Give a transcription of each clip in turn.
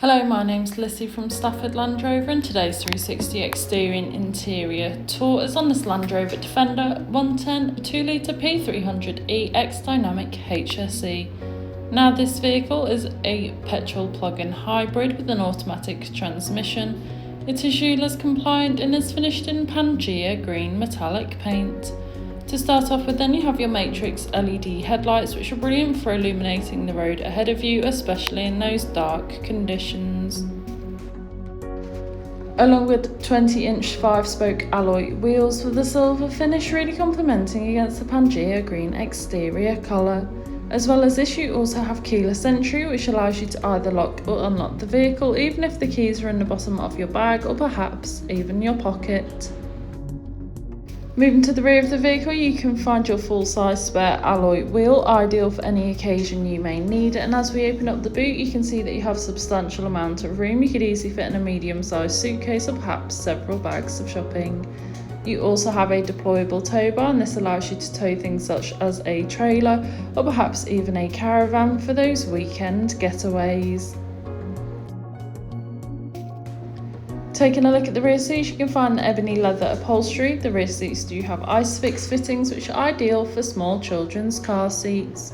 Hello, my name's Lissy from Stafford Land Rover, and today's 360 exterior and interior tour is on this Land Rover Defender 110 2.0 P300e X-Dynamic HSE. Now this vehicle is a petrol plug-in hybrid with an automatic transmission. It is ULEZ compliant and is finished in Pangea green metallic paint. To start off with, then you have your matrix LED headlights, which are brilliant for illuminating the road ahead of you, especially in those dark conditions. Along with 20-inch 5-spoke alloy wheels with a silver finish, really complementing against the Pangea green exterior colour. As well as this, you also have keyless entry, which allows you to either lock or unlock the vehicle, even if the keys are in the bottom of your bag or perhaps even your pocket. Moving to the rear of the vehicle, you can find your full-size spare alloy wheel, ideal for any occasion you may need it. And as we open up the boot, you can see that you have a substantial amount of room. You could easily fit in a medium-sized suitcase or perhaps several bags of shopping. You also have a deployable tow bar, and this allows you to tow things such as a trailer or perhaps even a caravan for those weekend getaways. Taking a look at the rear seats, you can find ebony leather upholstery. The rear seats do have ISOFIX fittings, which are ideal for small children's car seats.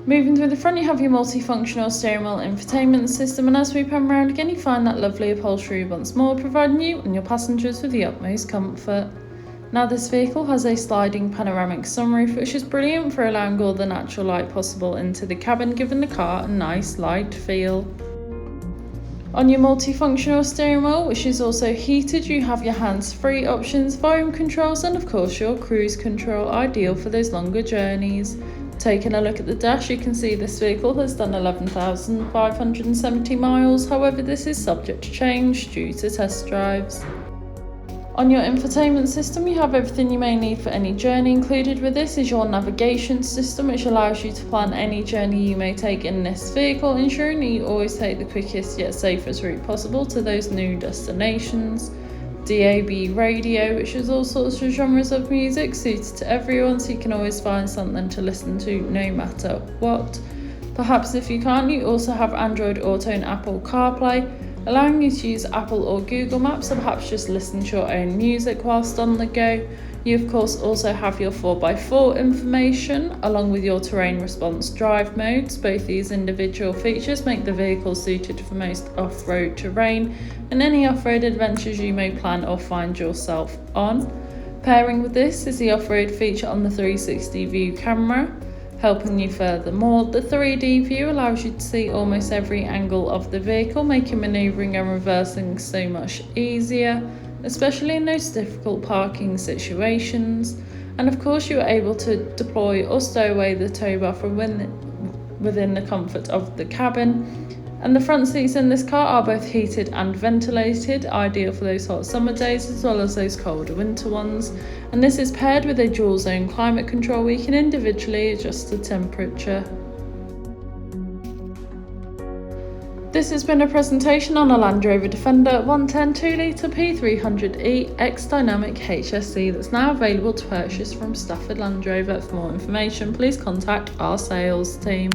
Moving through the front, you have your multifunctional steering wheel infotainment system, and as we pan around again, you find that lovely upholstery once more, providing you and your passengers with the utmost comfort. Now this vehicle has a sliding panoramic sunroof, which is brilliant for allowing all the natural light possible into the cabin, giving the car a nice light feel. On your multifunctional steering wheel, which is also heated, you have your hands-free options, volume controls, and of course your cruise control, ideal for those longer journeys. Taking a look at the dash, you can see this vehicle has done 11,570 miles, however this is subject to change due to test drives. On your infotainment system, you have everything you may need for any journey. Included with this is your navigation system, which allows you to plan any journey you may take in this vehicle, ensuring that you always take the quickest yet safest route possible to those new destinations. DAB radio, which is all sorts of genres of music suited to everyone, so you can always find something to listen to no matter what. Perhaps if you can't, you also have Android Auto and Apple CarPlay, allowing you to use Apple or Google Maps, or perhaps just listen to your own music whilst on the go. You of course also have your 4x4 information, along with your terrain response drive modes. Both these individual features make the vehicle suited for most off-road terrain and any off-road adventures you may plan or find yourself on. Pairing with this is the off-road feature on the 360 view camera, helping you furthermore. The 3D view allows you to see almost every angle of the vehicle, making manoeuvring and reversing so much easier, especially in those difficult parking situations. And of course you are able to deploy or stow away the tow bar from within the comfort of the cabin. And the front seats in this car are both heated and ventilated, ideal for those hot summer days as well as those colder winter ones. And this is paired with a dual zone climate control where you can individually adjust the temperature. This has been a presentation on a Land Rover Defender 110 2.0 P300e X-Dynamic HSE that's now available to purchase from Stafford Land Rover. For more information, please contact our sales team.